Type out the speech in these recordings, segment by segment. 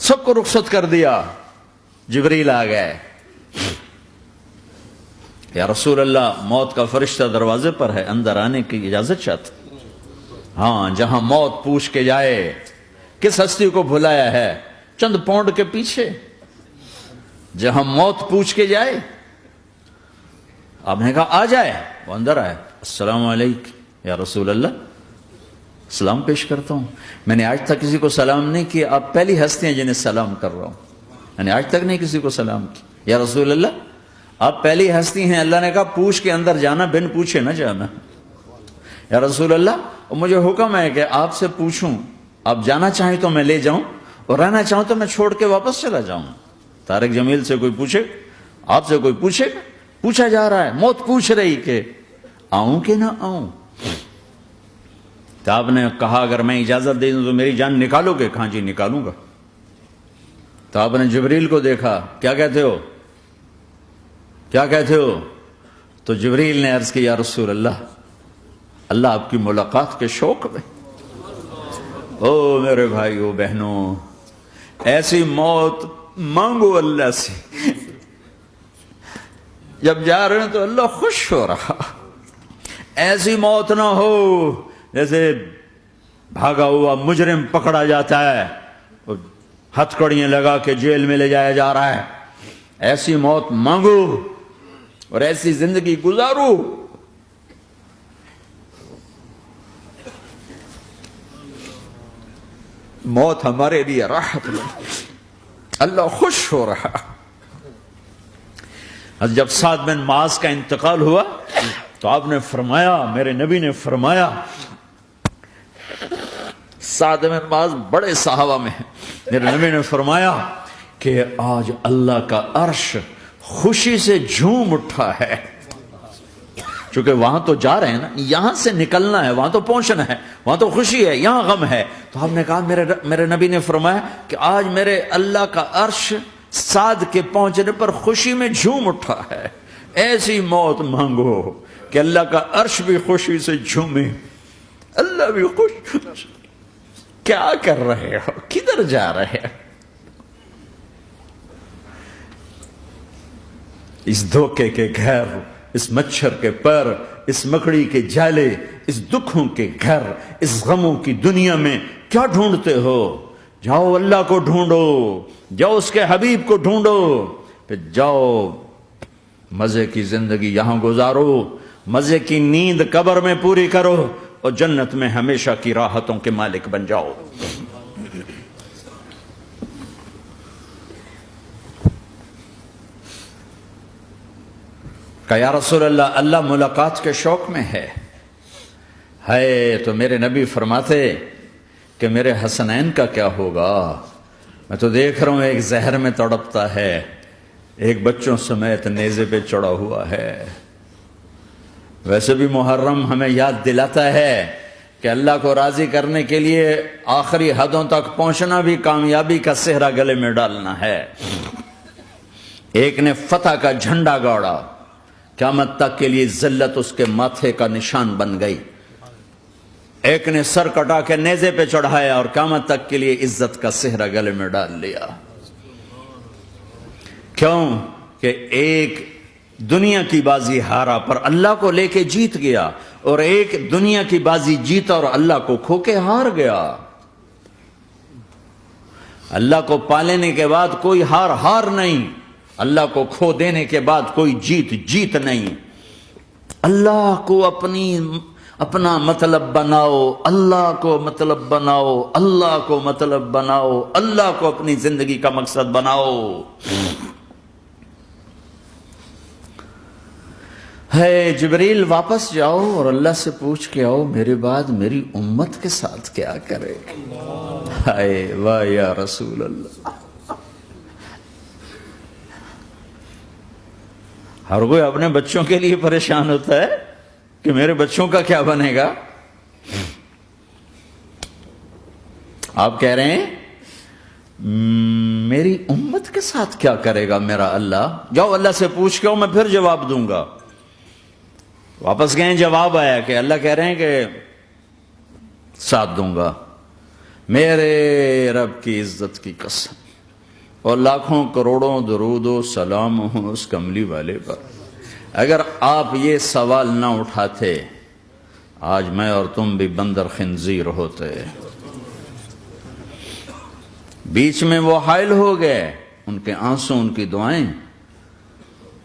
سب کو رخصت کر دیا. جبریل آ گئے. یا رسول اللہ موت کا فرشتہ دروازے پر ہے, اندر آنے کی اجازت چاہتا. ہاں, جہاں موت پوچھ کے جائے کس ہستی کو بھلایا ہے, چند پاؤنڈ کے پیچھے جہاں موت پوچھ کے جائے. آپ نے کہا آ جائے, وہ اندر آئے. السلام علیکم یا رسول اللہ, سلام پیش کرتا ہوں. میں نے آج تک کسی کو سلام نہیں کیا, آپ پہلی ہستی ہیں جنہیں سلام کر رہا ہوں. میں نے آج تک نہیں کسی کو سلام کیا. یا رسول اللہ آپ پہلی ہستی ہیں. اللہ نے کہا پوچھ کے اندر جانا, بن پوچھے نہ جانا. یا رسول اللہ مجھے حکم ہے کہ آپ سے پوچھوں, آپ جانا چاہیں تو میں لے جاؤں, اور رہنا چاہوں تو میں چھوڑ کے واپس چلا جاؤں. طارق جمیل سے کوئی پوچھے, آپ سے کوئی پوچھے, پوچھا جا رہا ہے, موت پوچھ رہی کہ آؤں کہ نہ آؤں. تو آپ نے کہا اگر میں اجازت دے دوں تو میری جان نکالو گے؟ کہاں جی نکالوں گا. تو آپ نے جبریل کو دیکھا, کیا کہتے ہو, کیا کہتے ہو؟ تو جبریل نے عرض کی یا رسول اللہ, اللہ آپ کی ملاقات کے شوق میں. او میرے بھائیو بہنوں, ایسی موت مانگو اللہ سے. جب جا رہے ہیں تو اللہ خوش ہو رہا. ایسی موت نہ ہو جیسے بھاگا ہوا مجرم پکڑا جاتا ہے, ہتھکڑیاں لگا کے جیل میں لے جایا جا رہا ہے. ایسی موت مانگو اور ایسی زندگی گزارو. موت ہمارے لیے راحت ہے, اللہ خوش ہو رہا. جب سعد بن معاذ کا انتقال ہوا تو آپ نے فرمایا, میرے نبی نے فرمایا, سعد بن معاذ بڑے صحابہ میں ہیں, میرے نبی نے فرمایا کہ آج اللہ کا عرش خوشی سے جھوم اٹھا ہے. چونکہ وہاں تو جا رہے ہیں نا, یہاں سے نکلنا ہے, وہاں تو پہنچنا ہے, وہاں تو خوشی ہے, یہاں غم ہے. تو آپ نے کہا, میرے نبی نے فرمایا کہ آج میرے اللہ کا عرش سعد کے پہنچنے پر خوشی میں جھوم اٹھا ہے. ایسی موت مانگو کہ اللہ کا عرش بھی خوشی سے جھومے, اللہ بھی خوش. کیا کر رہے ہو, کدھر جا رہے ہو؟ اس دھوکے کے گھر, اس مچھر کے پر, اس مکڑی کے جالے, اس دکھوں کے گھر, اس غموں کی دنیا میں کیا ڈھونڈتے ہو؟ جاؤ اللہ کو ڈھونڈو, جاؤ اس کے حبیب کو ڈھونڈو, پھر جاؤ مزے کی زندگی یہاں گزارو, مزے کی نیند قبر میں پوری کرو, اور جنت میں ہمیشہ کی راحتوں کے مالک بن جاؤ. کہ یا رسول اللہ, اللہ ملاقات کے شوق میں ہے. تو میرے نبی فرماتے کہ میرے حسنین کا کیا ہوگا؟ میں تو دیکھ رہا ہوں ایک زہر میں تڑپتا ہے, ایک بچوں سمیت نیزے پہ چڑھا ہوا ہے. ویسے بھی محرم ہمیں یاد دلاتا ہے کہ اللہ کو راضی کرنے کے لیے آخری حدوں تک پہنچنا بھی کامیابی کا صحرا گلے میں ڈالنا ہے. ایک نے فتح کا جھنڈا گاڑا, قیامت تک کے لیے ذلت اس کے ماتھے کا نشان بن گئی. ایک نے سر کٹا کے نیزے پہ چڑھایا اور قیامت تک کے لیے عزت کا صحرا گلے میں ڈال لیا. کیوں کہ ایک دنیا کی بازی ہارا پر اللہ کو لے کے جیت گیا, اور ایک دنیا کی بازی جیتا اور اللہ کو کھو کے ہار گیا. اللہ کو پالینے کے بعد کوئی ہار نہیں, اللہ کو کھو دینے کے بعد کوئی جیت نہیں. اللہ کو اپنا مطلب بناؤ, اللہ کو مطلب بناؤ, اللہ کو مطلب بناؤ, اللہ کو اپنی زندگی کا مقصد بناؤ. جبریل واپس جاؤ اور اللہ سے پوچھ کے آؤ میرے بعد میری امت کے ساتھ کیا کرے. واہ یا رسول اللہ. ہر کوئی اپنے بچوں کے لیے پریشان ہوتا ہے کہ میرے بچوں کا کیا بنے گا. آپ کہہ رہے ہیں میری امت کے ساتھ کیا کرے گا میرا اللہ. جاؤ اللہ سے پوچھ کے آؤ, میں پھر جواب دوں گا. واپس گئے, جواب آیا کہ اللہ کہہ رہے ہیں کہ ساتھ دوں گا. میرے رب کی عزت کی قسم, اور لاکھوں کروڑوں درود و سلام ہوں اس کملی والے پر۔ اگر آپ یہ سوال نہ اٹھاتے آج میں اور تم بھی بندر خنزیر ہوتے۔ بیچ میں وہ حائل ہو گئے، ان کے آنسو، ان کی دعائیں۔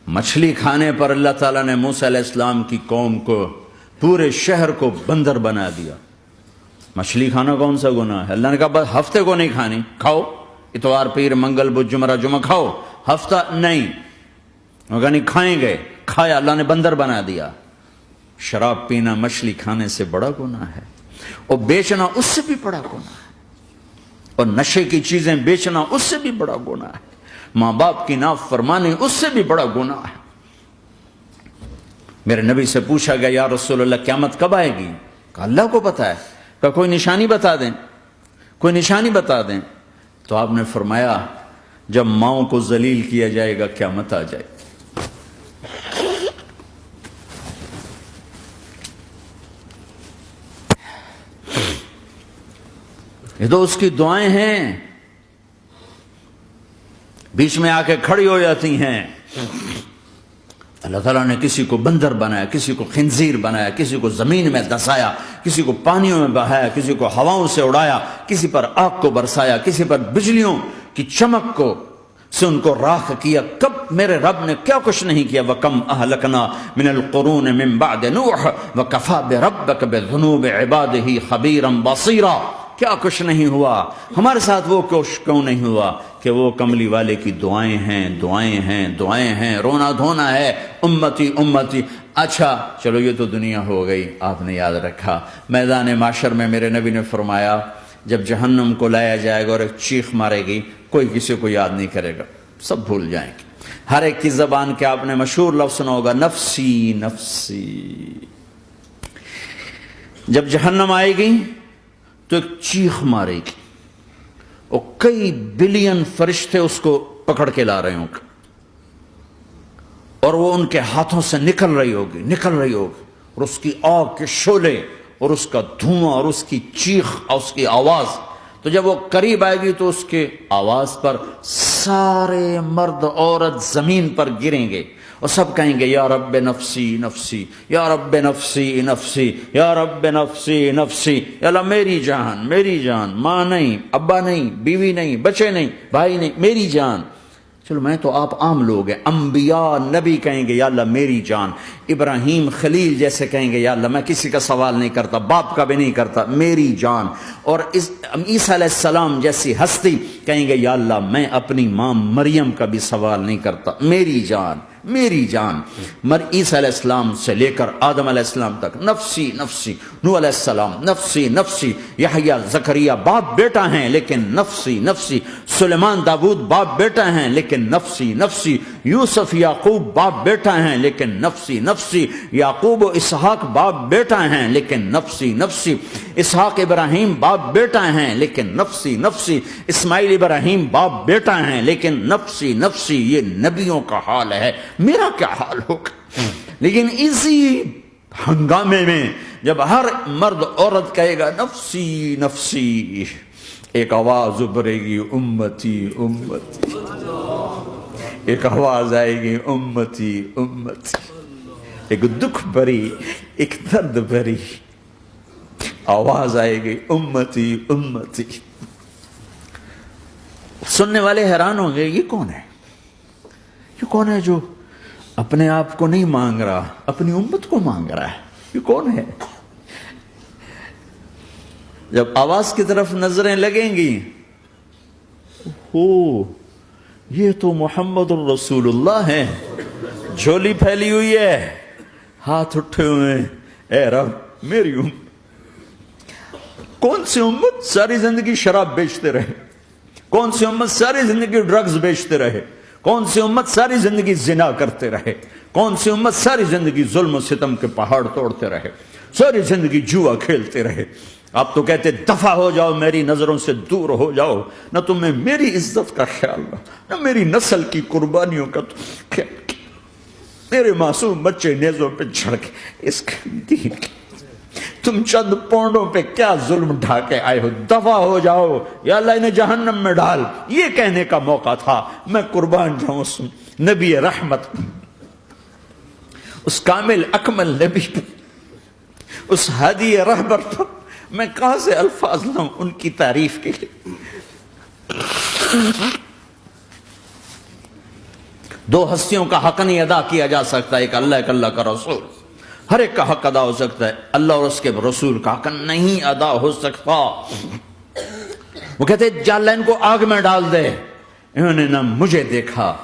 مچھلی کھانے پر اللہ تعالیٰ نے موسیٰ علیہ السلام کی قوم کو، پورے شہر کو بندر بنا دیا۔ مچھلی کھانا کون سا گناہ ہے؟ اللہ نے کہا بس ہفتے کو نہیں کھانی، کھاؤ، اتوار پیر منگل بدھ جمعہ جمعہ کھاؤ، ہفتہ نہیں۔ وہ کہا نہیں کھائیں گے، کھایا، اللہ نے بندر بنا دیا۔ شراب پینا مچھلی کھانے سے بڑا گناہ ہے، اور بیچنا اس سے بھی بڑا گناہ ہے، اور نشے کی چیزیں بیچنا اس سے بھی بڑا گناہ ہے، ماں باپ کی نافرمانی اس سے بھی بڑا گناہ ہے۔ میرے نبی سے پوچھا گیا یا رسول اللہ قیامت کب آئے گی؟ کہا اللہ کو پتہ ہے۔ کہا کوئی نشانی بتا دیں، کوئی نشانی بتا دیں۔ تو آپ نے فرمایا جب ماؤں کو ذلیل کیا جائے گا قیامت آ جائے گی۔ یہ تو اس کی دعائیں ہیں، بیچ میں آ کے کھڑی ہو جاتی ہیں۔ اللہ تعالیٰ نے کسی کو بندر بنایا، کسی کو خنزیر بنایا، کسی کو زمین میں دسایا، کسی کو پانیوں میں بہایا، کسی کو ہواؤں سے اڑایا، کسی پر آگ کو برسایا، کسی پر بجلیوں کی چمک کو سے ان کو راکھ کیا۔ کب میرے رب نے کیا کچھ نہیں کیا۔ وَكَمْ أَهْلَكْنَا مِنَ الْقُرُونِ مِنْ بَعْدِ نُوحٍ وَكَفَى بِرَبِّكَ بِذُنُوبِ عِبَادِهِ خَبِيرًا بَصِيرًا۔ کیا کچھ نہیں ہوا ہمارے ساتھ، وہ کچھ کیوں نہیں ہوا کہ وہ کملی والے کی دعائیں ہیں، دعائیں ہیں، دعائیں ہیں، رونا دھونا ہے، امتی امتی۔ اچھا چلو یہ تو دنیا ہو گئی، آپ نے یاد رکھا میدان معاشر میں میرے نبی نے فرمایا جب جہنم کو لایا جائے گا اور ایک چیخ مارے گی، کوئی کسی کو یاد نہیں کرے گا، سب بھول جائیں گے۔ ہر ایک کی زبان کے آپ نے مشہور لفظ سنا ہوگا نفسی نفسی۔ جب جہنم آئے گی تو ایک چیخ مارے گی، اور کئی بلین فرشتے اس کو پکڑ کے لا رہے ہوں گے، اور وہ ان کے ہاتھوں سے نکل رہی ہوگی، اور اس کی آگ کے شعلے اور اس کا دھواں اور اس کی چیخ اور اس کی آواز۔ تو جب وہ قریب آئے گی تو اس کے آواز پر سارے مرد عورت زمین پر گریں گے، اور سب کہیں گے یا رب نفسی نفسی، یا رب نفسی نفسی، یا رب نفسی نفسی، یا اللہ میری جان، میری جان، ماں نہیں، ابا نہیں، بیوی نہیں، بچے نہیں، بھائی نہیں، میری جان۔ چلو میں تو آپ عام لوگ ہیں، انبیاء نبی کہیں گے یا اللہ میری جان، ابراہیم خلیل جیسے کہیں گے یا اللہ میں کسی کا سوال نہیں کرتا، باپ کا بھی نہیں کرتا، میری جان، اور عیسیٰ علیہ السلام جیسی ہستی کہیں گے یا اللہ میں اپنی ماں مریم کا بھی سوال نہیں کرتا، میری جان، میری جان۔ عیسیٰ علیہ السلام سے لے کر آدم علیہ السلام تک نفسی نفسی، نوح علیہ السلام نفسی نفسی، یحییٰ زکریا باپ بیٹا ہیں لیکن نفسی نفسی، سلیمان داؤد باپ بیٹا ہیں لیکن نفسی نفسی، یوسف یعقوب باپ بیٹا ہیں لیکن نفسی نفسی، یعقوب و اسحاق باپ بیٹا ہیں لیکن نفسی نفسی، اسحاق ابراہیم باپ بیٹا ہیں لیکن نفسی نفسی، اسماعیل ابراہیم باپ بیٹا ہیں لیکن نفسی نفسی۔ یہ نبیوں کا حال ہے، میرا کیا حال ہوگا؟ لیکن اسی ہنگامے میں جب ہر مرد عورت کہے گا نفسی نفسی، ایک آواز ابھرے گی امتی امتی، ایک آواز آئے گی امتی امتی، ایک دکھ بھری، ایک درد بھری آواز آئے گی امتی امتی۔ سننے والے حیران ہوں گے یہ کون ہے، یہ کون ہے جو اپنے آپ کو نہیں مانگ رہا، اپنی امت کو مانگ رہا ہے، یہ کون ہے؟ جب آواز کی طرف نظریں لگیں گی، ہو یہ تو محمد الرسول اللہ ہے، جھولی پھیلی ہوئی ہے، ہاتھ اٹھے ہوئے ہیں، اے رب میری امت۔ کون سی امت ساری زندگی شراب بیچتے رہے، کون سی امت ساری زندگی ڈرگز بیچتے رہے، کون سی امت ساری زندگی زنا کرتے رہے، کون سی امت ساری زندگی ظلم و ستم کے پہاڑ توڑتے رہے، ساری زندگی جوا کھیلتے رہے۔ آپ تو کہتے دفع ہو جاؤ، میری نظروں سے دور ہو جاؤ، نہ تمہیں میری عزت کا خیال نہ میری نسل کی قربانیوں کا خیال، میرے معصوم بچے نیزوں پہ چڑھ کے اس دین تم چند پونڈوں پہ کیا ظلم ڈھا کے آئے ہو، دفع ہو جاؤ یا اللہ انہیں جہنم میں ڈال، یہ کہنے کا موقع تھا۔ میں قربان جاؤں اس نبی رحمت، اس کامل اکمل نبی پر، اس ہادی رہبر پر میں کہاں سے الفاظ لاؤں ان کی تعریف کے لیے۔ دو ہستیوں کا حق نہیں ادا کیا جا سکتا، ایک اللہ، ایک اللہ کا رسول۔ ہر ایک کا حق ادا ہو سکتا ہے، اللہ اور اس کے رسول کا حق نہیں ادا ہو سکتا۔ وہ کہتے جا اللہ ان کو آگ میں ڈال دے۔ انہوں نے نہ مجھے دیکھا،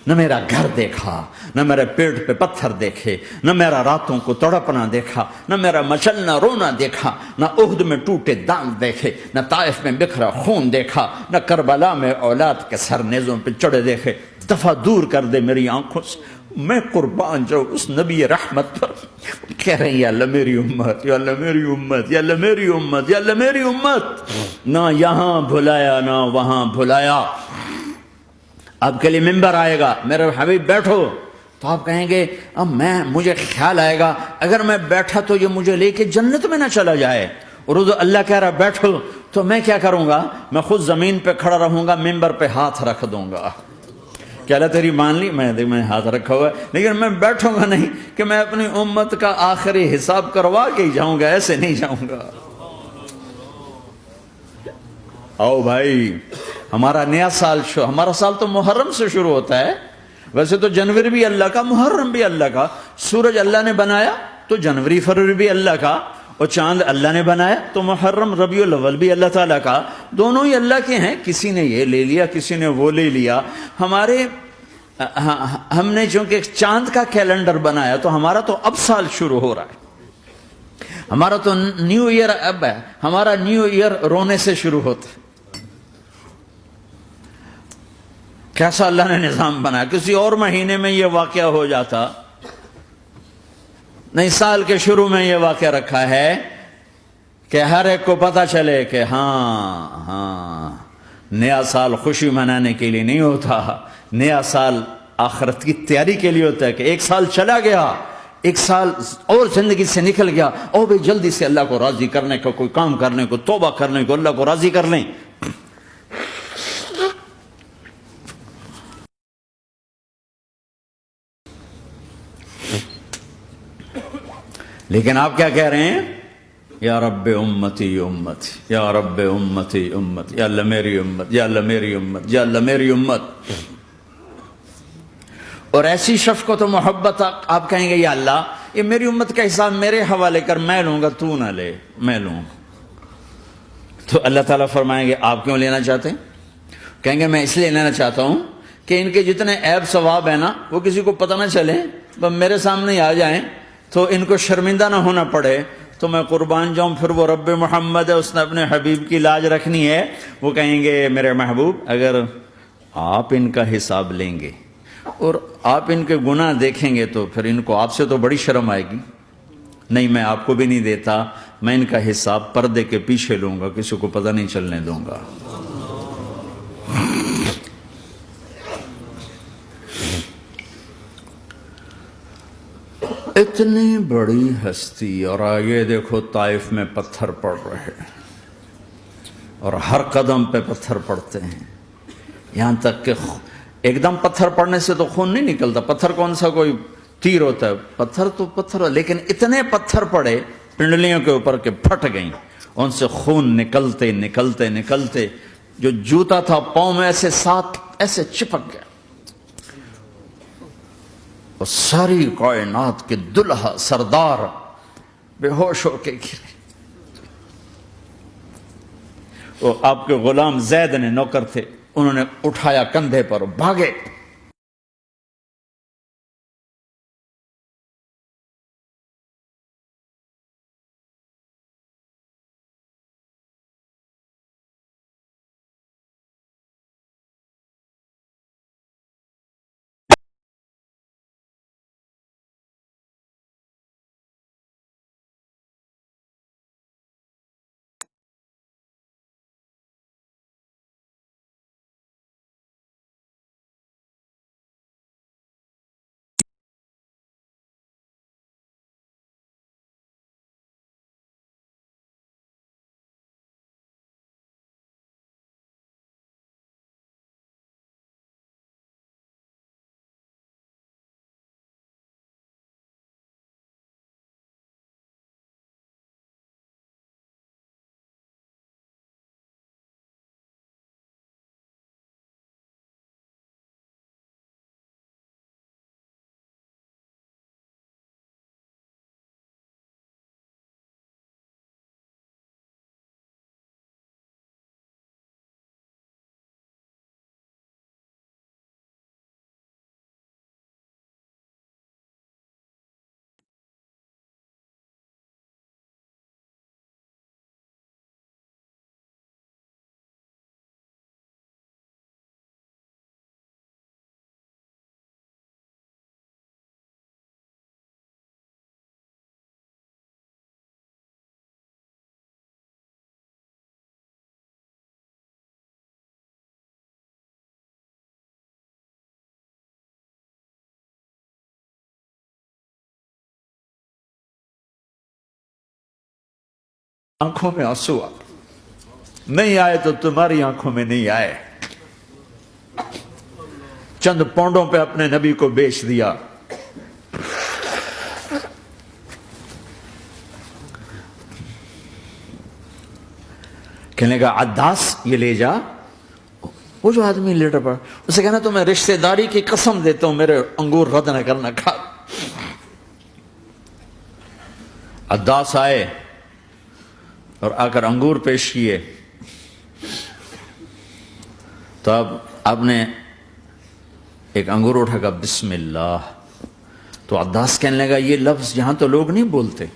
نہ میرا گھر دیکھا، نہ میرے پیٹ پہ پتھر دیکھے، نہ میرا راتوں کو تڑپنا دیکھا، نہ میرا مچلنا رونا دیکھا، نہ احد میں ٹوٹے دانت دیکھے، نہ طائف میں بکھرا خون دیکھا، نہ کربلا میں اولاد کے سر نیزوں پہ چڑھے دیکھے۔ دفعہ دور کر دے میری آنکھوں سے، میں قربان جاؤں اس نبی رحمت پر۔ کہہ رہے ہیں یا اللہ میری امت، یا اللہ میری امت، یا اللہ میری امت، یا اللہ میری امت۔ نہ یہاں بھلایا نہ وہاں بھلایا۔ آپ کے لیے ممبر آئے گا، میرے حبیب بیٹھو، تو آپ کہیں گے اب مجھے خیال آئے گا اگر میں بیٹھا تو یہ مجھے لے کے جنت میں نہ چلا جائے، اور اللہ کہہ رہا بیٹھو تو میں کیا کروں گا؟ میں خود زمین پہ کھڑا رہوں گا، ممبر پہ ہاتھ رکھ دوں گا کہ اللہ تیری مان لی، میں ہاتھ رکھا ہوا ہے، لیکن میں بیٹھوں گا نہیں کہ میں اپنی امت کا آخری حساب کروا کے ہی جاؤں گا، ایسے نہیں جاؤں گا۔ آؤ بھائی، ہمارا نیا سال ہمارا سال تو محرم سے شروع ہوتا ہے، ویسے تو جنوری بھی اللہ کا، محرم بھی اللہ کا، سورج اللہ نے بنایا تو جنوری فروری بھی اللہ کا، اور چاند اللہ نے بنایا تو محرم ربیع الاول بھی اللہ تعالیٰ کا، دونوں ہی اللہ کے ہیں۔ کسی نے یہ لے لیا، کسی نے وہ لے لیا۔ ہم نے چونکہ چاند کا کیلنڈر بنایا تو ہمارا تو اب سال شروع ہو رہا ہے، ہمارا تو نیو ایئر اب ہے، ہمارا نیو ایئر رونے سے شروع ہوتا ہے۔ کیسا اللہ نے نظام بنایا، کسی اور مہینے میں یہ واقعہ ہو جاتا، نہیں سال کے شروع میں یہ واقعہ رکھا ہے کہ ہر ایک کو پتہ چلے کہ ہاں نیا سال خوشی منانے کے لیے نہیں ہوتا، نیا سال آخرت کی تیاری کے لیے ہوتا ہے کہ ایک سال چلا گیا، ایک سال اور زندگی سے نکل گیا، اور بھی جلدی سے اللہ کو راضی کرنے کو، کوئی کام کرنے کو، توبہ کرنے کو، اللہ کو راضی کر لیں۔ لیکن آپ کیا کہہ رہے ہیں؟ یا رب امتی امت، یا رب امتی امت، یا اللہ میری امت، یا اللہ میری امت، یا اللہ میری امت۔ اور ایسی شفقت و محبت آپ کہیں گے یا اللہ یہ میری امت کا حساب میرے حوالے کر، میں لوں گا، تو نہ لے، میں لوں۔ تو اللہ تعالیٰ فرمائیں گے آپ کیوں لینا چاہتے ہیں؟ کہیں گے میں اس لیے لینا چاہتا ہوں کہ ان کے جتنے عیب ثواب ہیں نا وہ کسی کو پتہ نہ چلے، بس میرے سامنے آ جائیں تو ان کو شرمندہ نہ ہونا پڑے، تو میں قربان جاؤں۔ پھر وہ رب محمد ہے، اس نے اپنے حبیب کی لاج رکھنی ہے، وہ کہیں گے میرے محبوب اگر آپ ان کا حساب لیں گے اور آپ ان کے گناہ دیکھیں گے تو پھر ان کو آپ سے تو بڑی شرم آئے گی، نہیں میں آپ کو بھی نہیں دیتا، میں ان کا حساب پردے کے پیچھے لوں گا، کسی کو پتہ نہیں چلنے دوں گا۔ اتنی بڑی ہستی، اور آگے دیکھو طائف میں پتھر پڑ رہے ہیں، اور ہر قدم پہ پتھر پڑتے ہیں، یہاں تک کہ ایک دم پتھر پڑنے سے تو خون نہیں نکلتا، پتھر کون سا کوئی تیر ہوتا ہے، پتھر تو پتھر، لیکن اتنے پتھر پڑے پنڈلیوں کے اوپر کہ پھٹ گئیں، ان سے خون نکلتے نکلتے نکلتے جو جوتا تھا پاؤں میں ایسے ساتھ ایسے چپک گیا، اور ساری کائنات کے دلہا سردار بے ہوش ہو کے گرے۔ وہ آپ کے غلام زید نے نوکر تھے، انہوں نے اٹھایا کندھے پر، بھاگے۔ آنکھوں میں آنسو آ نہیں آئے تو تمہاری آنکھوں میں نہیں آئے. چند پونڈوں پہ اپنے نبی کو بیچ دیا. کہنے کا عداس یہ لے جا. وہ جو آدمی لیٹر پڑا اسے کہنا تو میں رشتہ داری کی قسم دیتا ہوں میرے انگور رد نہ کرنا. کھا. عداس آئے اور آ کر انگور پیش کیے تو اب آپ نے ایک انگور اٹھا کر بسم اللہ. تو عداس کہنے لگا یہ لفظ یہاں تو لوگ نہیں بولتے.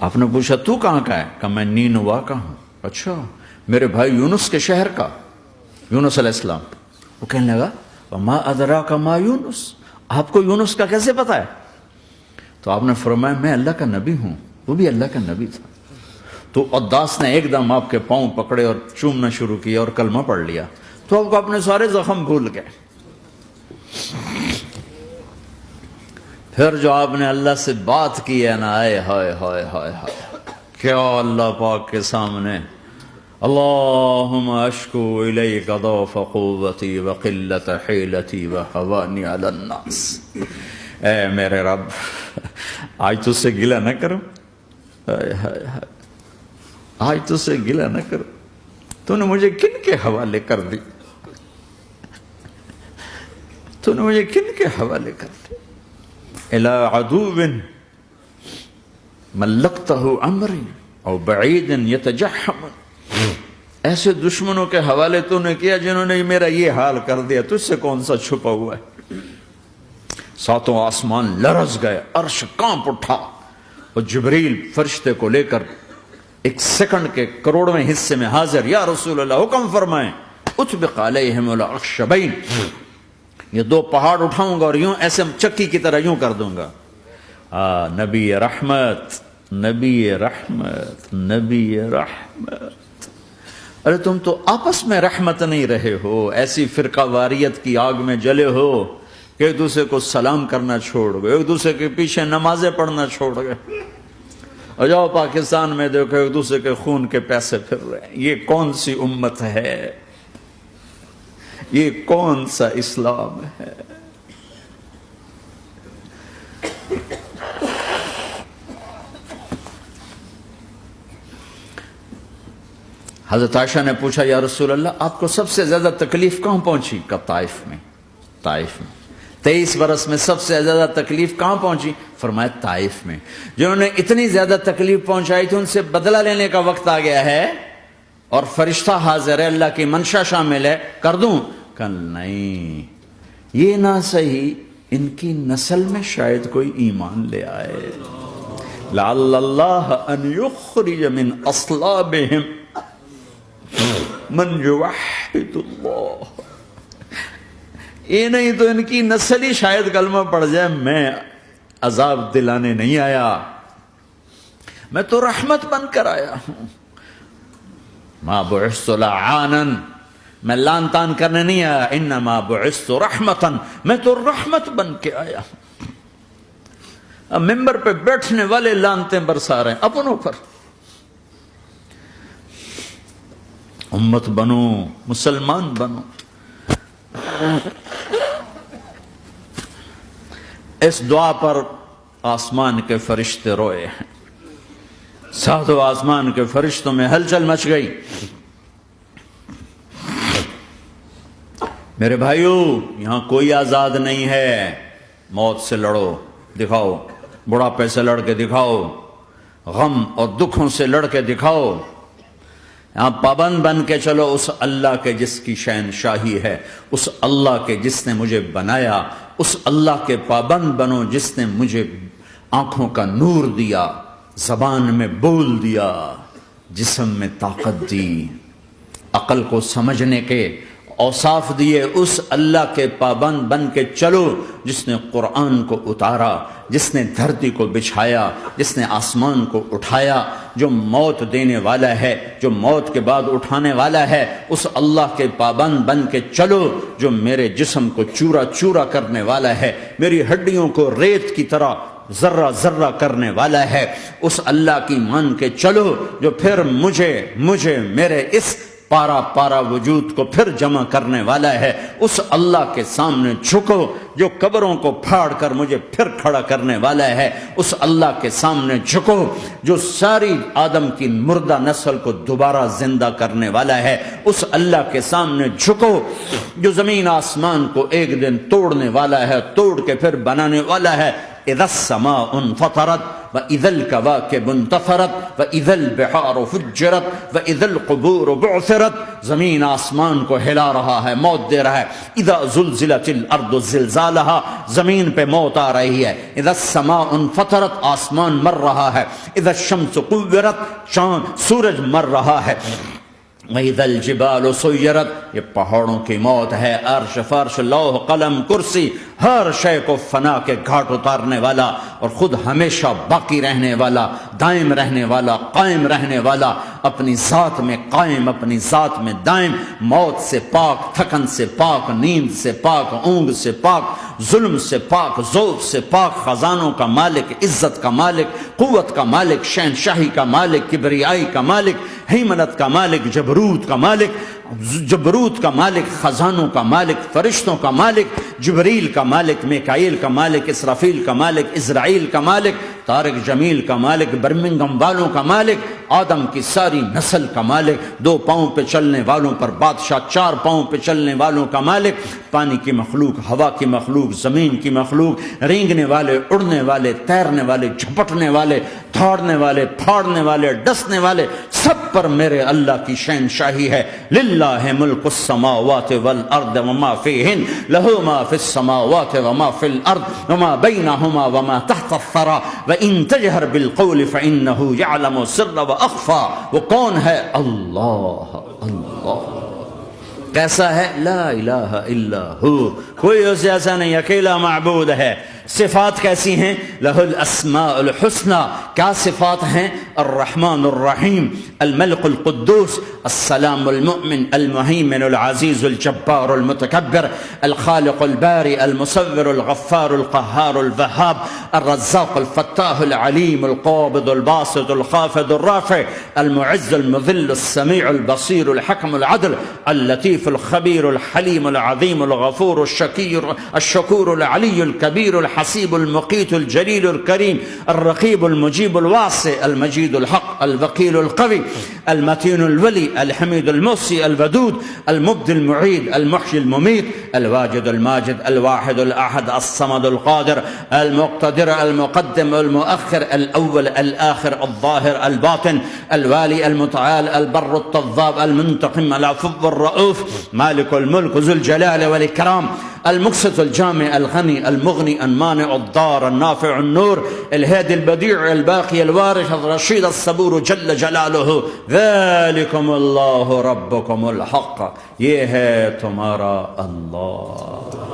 آپ نے پوچھا تو کہاں کا ہے؟ کہا میں نینوا کا ہوں. اچھا میرے بھائی یونس کے شہر کا، یونس علیہ السلام. وہ کہنے لگا وما ادراک ما یونس، آپ کو یونس کا کیسے پتا ہے؟ تو آپ نے فرمایا میں اللہ کا نبی ہوں، وہ بھی اللہ کا نبی تھا. تو عداس نے ایک دم آپ کے پاؤں پکڑے اور چومنا شروع کیا اور کلمہ پڑھ لیا. تو آپ کو اپنے سارے زخم بھول گئے. پھر جو آپ نے اللہ سے بات کی ہے نا، آئے ہائے ہائے ہائے ہائے، کیا اللہ پاک کے سامنے اللہم اشکو الیک ضعف قوتی وقلت حیلتی وحوانی علی الناس. اے میرے رب آج تجھ سے گلہ نہ کروں، آج تجھ سے گلہ نہ کروں. تو نے مجھے کن کے حوالے کر دی، تو نے مجھے کن کے حوالے کر دی. الی عدو ملکتہ امری او بعید یتجحم، ایسے دشمنوں کے حوالے تو نے کیا جنہوں نے میرا یہ حال کر دیا. تجھ سے کون سا چھپا ہوا ہے؟ ساتوں آسمان لرز گئے، عرش کانپ اٹھا اور جبریل فرشتے کو لے کر ایک سیکنڈ کے کروڑویں حصے میں حاضر. یا رسول اللہ حکم فرمائیں اطبق علیہم الاخشبین، یہ دو پہاڑ اٹھاؤں گا اور یوں ایسے چکی کی طرح یوں کر دوں گا. نبی رحمت، نبی رحمت، نبی رحمت. ارے تم تو آپس میں رحمت نہیں رہے ہو، ایسی فرقہ واریت کی آگ میں جلے ہو کہ ایک دوسرے کو سلام کرنا چھوڑ گئے، ایک دوسرے کے پیچھے نمازیں پڑھنا چھوڑ گئے. اور جاؤ پاکستان میں دیکھو ایک دوسرے کے خون کے پیسے پھر رہے ہیں. یہ کون سی امت ہے؟ یہ کون سا اسلام ہے؟ حضرت عائشہ نے پوچھا یا رسول اللہ آپ کو سب سے زیادہ تکلیف کہاں پہنچی؟ کہا طائف میں. طائف میں 23 برس میں سب سے زیادہ تکلیف کہاں پہنچی؟ فرمایا طائف میں. جنہوں نے اتنی زیادہ تکلیف پہنچائی تھی ان سے بدلہ لینے کا وقت آ گیا ہے اور فرشتہ حاضر ہے، اللہ کی منشا شامل ہے، کر دوں؟ کہ نہیں، یہ نہ صحیح، ان کی نسل میں شاید کوئی ایمان لے آئے. لعل اللہ ان یخرج من اصلابہم من یوحد اللہ. یہ نہیں تو ان کی نسل ہی شاید کلمہ پڑھ جائے. میں عذاب دلانے نہیں آیا، میں تو رحمت بن کر آیا ہوں. ما بعثت لعانا، میں لان تان کرنے نہیں آیا. انما بعثت رحمتا، میں تو رحمت بن کے آیا ہوں. اب ممبر پہ بیٹھنے والے لانتیں برسا رہے ہیں اپنوں پر. امت بنو، مسلمان بنو. اس دعا پر آسمان کے فرشتے روئے ہیں. ساتوں آسمان کے فرشتوں میں ہلچل مچ گئی. میرے بھائیو یہاں کوئی آزاد نہیں ہے. موت سے لڑو، دکھاؤ. بڑھاپے سے لڑ کے دکھاؤ، غم اور دکھوں سے لڑ کے دکھاؤ. یہاں پابند بن کے چلو اس اللہ کے جس کی شہنشاہی ہے، اس اللہ کے جس نے مجھے بنایا. اس اللہ کے پابند بنو جس نے مجھے آنکھوں کا نور دیا، زبان میں بول دیا، جسم میں طاقت دی، عقل کو سمجھنے کے اوصاف دیے. اس اللہ کے پابند بن کے چلو جس نے قرآن کو اتارا، جس نے دھرتی کو بچھایا، جس نے آسمان کو اٹھایا، جو موت دینے والا ہے، جو موت کے بعد اٹھانے والا ہے. اس اللہ کے پابند بن کے چلو جو میرے جسم کو چورا چورا کرنے والا ہے، میری ہڈیوں کو ریت کی طرح ذرہ ذرہ کرنے والا ہے، اس اللہ کی مان کے چلو جو پھر مجھے میرے اس پارا پارا وجود کو پھر جمع کرنے والا ہے، اس اللہ کے سامنے جھکو جو قبروں کو پھاڑ کر مجھے پھر کھڑا کرنے والا ہے، اس اللہ کے سامنے جھکو جو ساری آدم کی مردہ نسل کو دوبارہ زندہ کرنے والا ہے، اس اللہ کے سامنے جھکو جو زمین آسمان کو ایک دن توڑنے والا ہے، توڑ کے پھر بنانے والا ہے۔ اذا السماء انفطرت واذا الكواكب انتثرت واذا البحار فجرت واذا القبور بعثرت، زمین آسمان کو ہلا رہا ہے، موت دے رہا ہے۔ اذا زلزلت الارض زلزالها، زمین پہ موت آ رہی ہے۔ اذا السماء انفطرت، آسمان مر رہا ہے۔ اذا الشمس قورت، چاند سورج مر رہا ہے۔ وَإِذَا الْجِبَالُ سُيِّرَتْ، یہ پہاڑوں کی موت ہے۔ عرش فرش لوح قلم کرسی ہر شے کو فنا کے گھاٹ اتارنے والا اور خود ہمیشہ باقی رہنے والا، دائم رہنے والا، قائم رہنے والا، اپنی ذات میں قائم، اپنی ذات میں دائم، موت سے پاک، تھکن سے پاک، نیند سے پاک، اونگ سے پاک، ظلم سے پاک، ذوق سے پاک، خزانوں کا مالک، عزت کا مالک، قوت کا مالک، شہنشاہی کا مالک، کبریائی کا مالک، ہیمنت کا مالک، جبروت کا مالک، جبروت کا مالک، خزانوں کا مالک، فرشتوں کا مالک، جبریل کا مالک، میکائیل کا مالک، اسرافیل کا مالک، اسرائیل کا مالک، طارق جمیل کا مالک، برمنگم والوں کا مالک، آدم کی ساری نسل کا مالک، 2 پاؤں پہ چلنے والوں پر بادشاہ، 4 پاؤں پہ چلنے والوں کا مالک، پانی کی مخلوق، ہوا کی مخلوق، زمین کی مخلوق، رینگنے والے، اڑنے والے، تیرنے والے، جھپٹنے والے، دھاڑنے والے، پھاڑنے والے، ڈسنے والے، سب پر میرے اللہ کی شہنشاہی ہے۔ للہ ملک السماوات والارض وما فیہن، لہ ما فی السماوات وما فی الارض وما بینہما وما تحت الثری وان تجہر بالقول فانہ یعلم السر واخفی۔ وہ کون ہے؟ اللہ، اللہ۔ کیسا ہے؟ لا الہ الا ہو، کوئی اس جیسا نہیں، اکیلا معبود ہے۔ صفات کیسی ہیں؟ لہ الاسماء الحسنى، کیا صفات ہیں؟ الرحمن الرحیم، الملک القدوس، السلام المؤمن، المہیمن العزیز الجبار المتکبر، الخالق الباری المصور الغفار القہار الوہاب، الرزاق الفتاح العلیم القابض الباسط الخافض الرافع، المعز المذل السمیع البصیر الحکم العدل، اللطیف الخبیر الحلیم العظیم الغفور الشکور العلی الکبیر الحسیب المقیت الجلیل الکریم، الرقیب المجیب الواسع، المجید الحق، الوکیل القوی، المتین الولی، الحمید المحصی، الودود، المبدی المعید، المحیی الممیت، الواجد الماجد، الواحد الاحد، الصمد القادر، المقتدر، المقدم، المؤخر، الاول، الاخر، الظاهر، الباطن، الوالي، المتعال، البر، التواب، المنتقم، العفو، الرؤوف، مالك الملك، ذو الجلال والإكرام، المقسط، الجامع، الغني، المغني، المانع، الضار، النافع، النور، الهادي، البديع، الباقي، الوارث، الرشيد، الصبور جل جلاله، ذلكم الله ربكم الحق، یہ ہے تمہارا اللہ۔